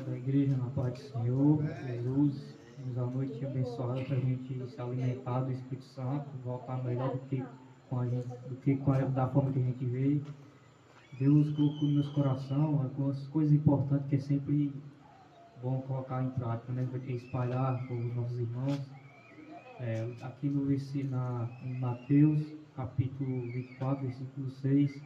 Da igreja, na paz do Senhor, Jesus, nos a noite abençoada para a gente se alimentar do Espírito Santo, voltar melhor da forma que a gente vê. Deus colocou no nosso coração algumas coisas importantes que é sempre bom colocar em prática, né? Espalhar para os nossos irmãos. Aqui no em Mateus, capítulo 24, versículo 6,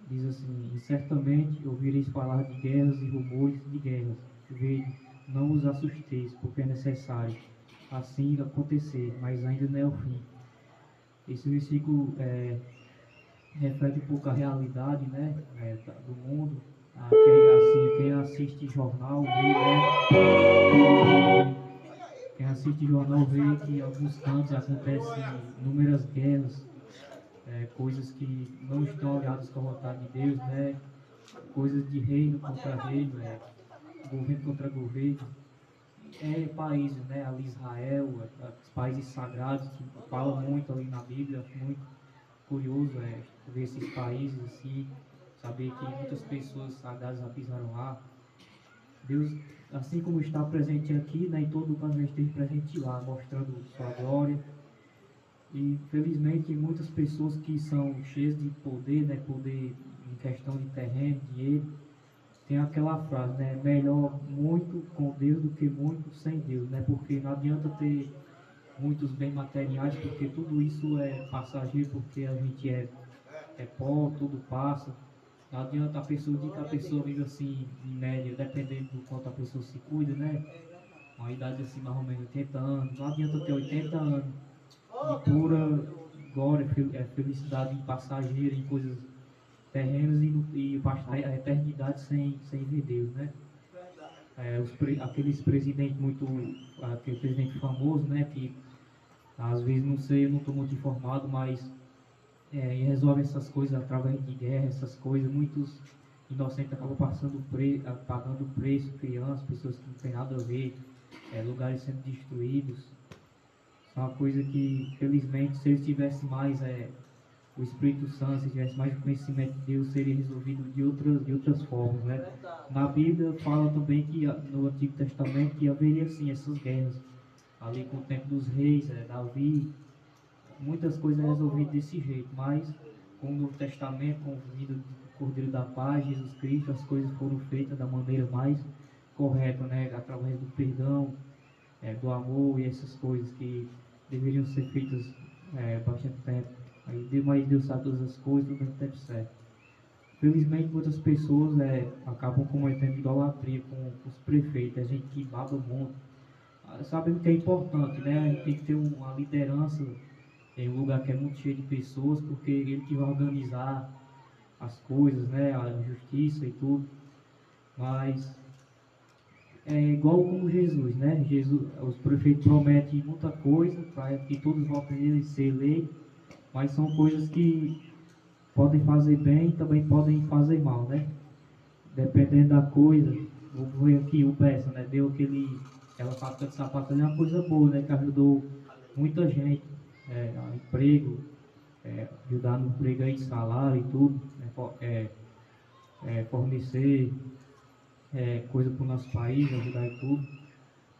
diz assim: E certamente ouvireis falar de guerras e rumores de guerras. Vede, não os assusteis, porque é necessário assim acontecer, mas ainda não é o fim. Esse versículo reflete um pouco a realidade, né, do mundo. Quem assiste jornal quem assiste jornal vê que em alguns cantos acontecem inúmeras guerras, coisas que não estão alinhadas com a vontade de Deus, né? Coisas de reino contra reino, governo contra governo, países, né? Ali Israel, os países sagrados que falam muito ali na Bíblia. Acho muito curioso ver esses países assim, saber que muitas pessoas sagradas já pisaram lá. Deus, assim como está presente aqui, né, em todo o canto, esteja presente lá, mostrando sua glória. E felizmente muitas pessoas que são cheias de poder, né, poder em questão de terreno, dinheiro, tem aquela frase, né? Melhor muito com Deus do que muito sem Deus, né? Porque não adianta ter muitos bens materiais, porque tudo isso é passageiro, porque a gente é pó, tudo passa. Não adianta a pessoa dizer que a pessoa vive assim, em média, dependendo do quanto a pessoa se cuida, né? Uma idade assim, mais ou menos 80 anos. Não adianta ter 80 anos de pura glória, felicidade passageira, em coisas terrenos e a eternidade sem ver Deus, né? Aqueles presidentes aquele presidente famoso, né? Que às vezes não sei, eu não estou muito informado, mas resolve essas coisas através de guerra, essas coisas. Muitos inocentes acabam pagando preço, crianças, pessoas que não têm nada a ver, lugares sendo destruídos. É uma coisa que, felizmente, se eles tivessem mais o Espírito Santo, se tivesse mais conhecimento de Deus, seria resolvido de outras formas, né? Na Bíblia fala também que no Antigo Testamento que haveria sim essas guerras, ali com o tempo dos reis, Davi, muitas coisas resolvidas desse jeito, mas com o Novo Testamento, com o vindo do Cordeiro da Paz, Jesus Cristo, as coisas foram feitas da maneira mais correta, né? Através do perdão, do amor e essas coisas que deveriam ser feitas bastante tempo. Mas Deus sabe todas as coisas, tudo no tempo certo. Felizmente, muitas pessoas acabam cometendo idolatria com os prefeitos, a gente que baba muito. Sabendo que é importante, né? A gente tem que ter uma liderança em um lugar que é muito cheio de pessoas, porque ele que vai organizar as coisas, né? A justiça e tudo. Mas é igual como Jesus, né? Os prefeitos prometem muita coisa para que todos votem a ser eleito, mas são coisas que podem fazer bem e também podem fazer mal, né? Dependendo da coisa. Vamos ver aqui o Bessa, né? Aquela fábrica de sapato ali, é uma coisa boa, né? Que ajudou muita gente, a emprego, ajudar no emprego aí, salário e tudo, né? Fornecer coisa para o nosso país, ajudar e tudo.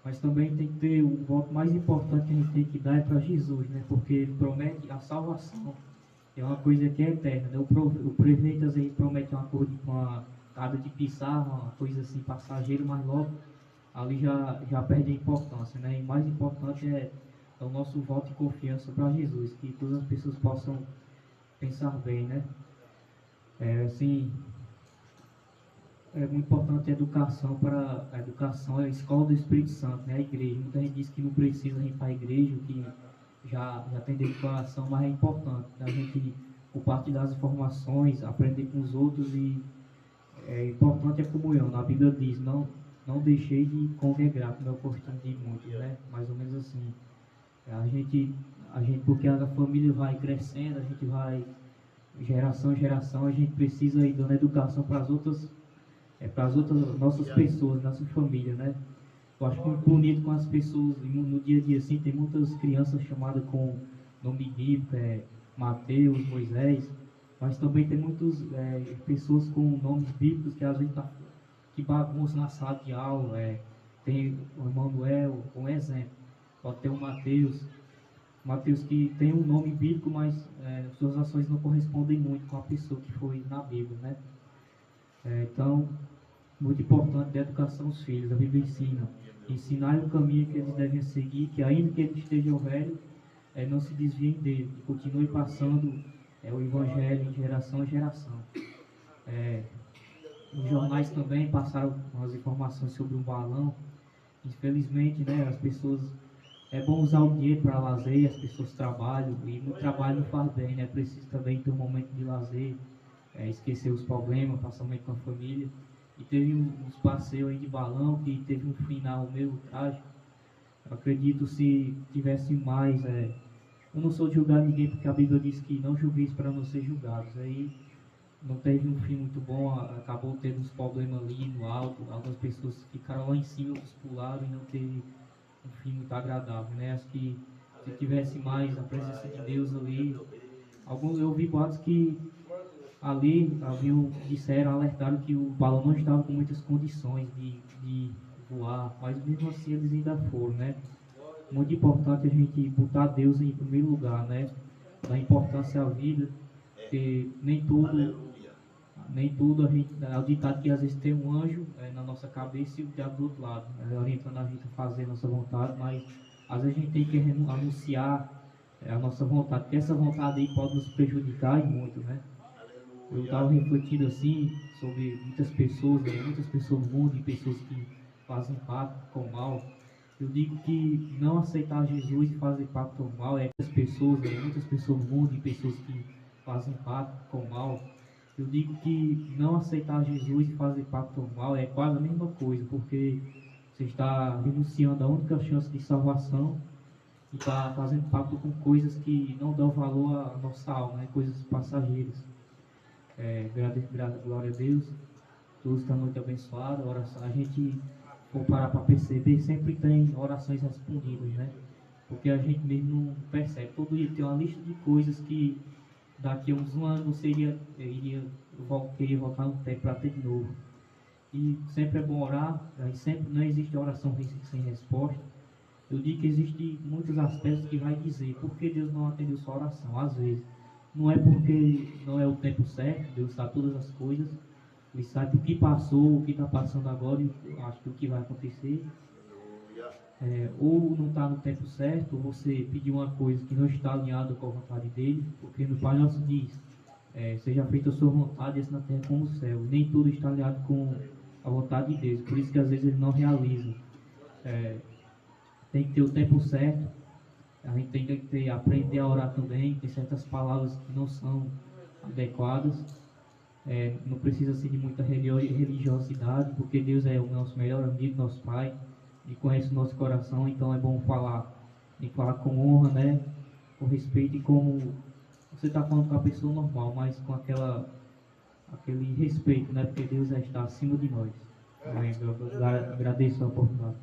Mas também tem que ter o voto mais importante que a gente tem que dar é para Jesus, né? Porque ele promete a salvação. É uma coisa que é eterna, né? O prefeito às vezes promete uma coisa, uma cada de pisar, uma coisa assim passageira, mas logo ali já perde a importância, né? E mais importante é o nosso voto de confiança para Jesus, que todas as pessoas possam pensar bem, né? Assim, é muito importante a educação, a escola do Espírito Santo, né? A igreja. Muita gente diz que não precisa ir para a igreja, que já tem dentro do coração, mas é importante a gente compartilhar as informações, aprender com os outros e é importante a comunhão. Na Bíblia diz, não deixei de congregar, como é o costume de muitos, né? Mais ou menos assim. A gente, porque a família vai crescendo, a gente vai geração em geração, a gente precisa ir dando educação para as outras nossas pessoas, nossa família, né? Eu acho muito bonito com as pessoas no dia a dia, assim, tem muitas crianças chamadas com nome bíblico, Mateus, Moisés, mas também tem muitas pessoas com nomes bíblicos que às vezes que bagunça na sala de aula, tem o Emanuel, um exemplo, pode ter o Mateus, que tem um nome bíblico, mas suas ações não correspondem muito com a pessoa que foi na Bíblia, né? Então, muito importante da educação dos filhos, a Bíblia ensina, ensinar o caminho que eles devem seguir, que ainda que eles estejam velhos, não se desviem dele, e continue passando o Evangelho de geração em geração. Os jornais também passaram umas informações sobre um balão. Infelizmente, né, as pessoas, é bom usar o dinheiro para lazer, as pessoas trabalham, e no trabalho não faz bem, né? Precisa também ter um momento de lazer, esquecer os problemas, passar um momento com a família. E teve uns passeios aí de balão que teve um final meio trágico. Eu acredito se tivesse mais. Eu não sou de julgar ninguém, porque a Bíblia diz que não julgueis para não ser julgados. Aí não teve um fim muito bom, acabou tendo uns problemas ali no alto, algumas pessoas ficaram lá em cima, outros pularam e não teve um fim muito agradável, né? Acho que se tivesse mais a presença de Deus ali, eu ouvi boatos que ali disseram, alertaram que o balão não estava com muitas condições de voar, mas mesmo assim eles ainda foram, né? Muito importante a gente botar Deus em primeiro lugar, né? Dar importância à vida, porque nem tudo a gente, é o ditado que às vezes tem um anjo na nossa cabeça e o diabo do outro lado, orientando a gente a fazer a nossa vontade, mas às vezes a gente tem que anunciar a nossa vontade, porque essa vontade aí pode nos prejudicar e muito, né? Eu estava refletindo assim sobre muitas pessoas no mundo e pessoas que fazem pacto com o mal. Eu digo que não aceitar Jesus e fazer pacto com o mal muitas pessoas no mundo e pessoas que fazem pacto com o mal. Eu digo que não aceitar Jesus e fazer pacto com o mal é quase a mesma coisa, porque você está renunciando à única chance de salvação e está fazendo pacto com coisas que não dão valor à nossa alma, né? Coisas passageiras. Glória a Deus, todos estão muito abençoados. A gente for parar para perceber, sempre tem orações respondidas, né? Porque a gente mesmo não percebe. Todo dia tem uma lista de coisas que daqui a uns anos você iria querer voltar no tempo para ter de novo. E sempre é bom orar, aí sempre não existe oração sem resposta. Eu digo que existem muitos aspectos que vai dizer por que Deus não atendeu sua oração. Às vezes, não é porque não é o tempo certo, Deus sabe todas as coisas, Ele sabe o que passou, o que está passando agora e acho que o que vai acontecer. Ou não está no tempo certo, ou você pediu uma coisa que não está alinhada com a vontade dele, porque no Pai Nosso diz, seja feita a sua vontade, assim na terra como no céu. Nem tudo está alinhado com a vontade de Deus, por isso que às vezes ele não realiza. Tem que ter o tempo certo, a gente tem que aprender a orar também, tem certas palavras que não são adequadas, não precisa ser de muita religiosidade, porque Deus é o nosso melhor amigo, nosso Pai, e conhece o nosso coração, então é bom tem que falar com honra, né? Com respeito e como você está falando com a pessoa normal, mas com aquele respeito, né? Porque Deus está acima de nós. Amém. Eu agradeço a oportunidade.